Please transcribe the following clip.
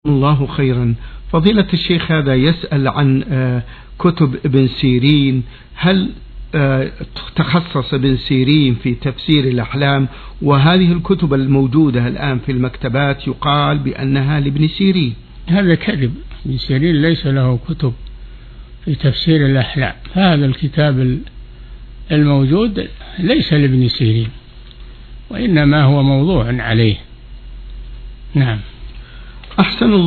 الله خيرا. فضيلة الشيخ، هذا يسأل عن كتب ابن سيرين. هل تخصص ابن سيرين في تفسير الأحلام؟ وهذه الكتب الموجودة الآن في المكتبات يقال بانها لابن سيرين. هذا كذب، ابن سيرين ليس له كتب في تفسير الأحلام. هذا الكتاب الموجود ليس لابن سيرين، وإنما هو موضوع عليه. نعم. أحسن الله.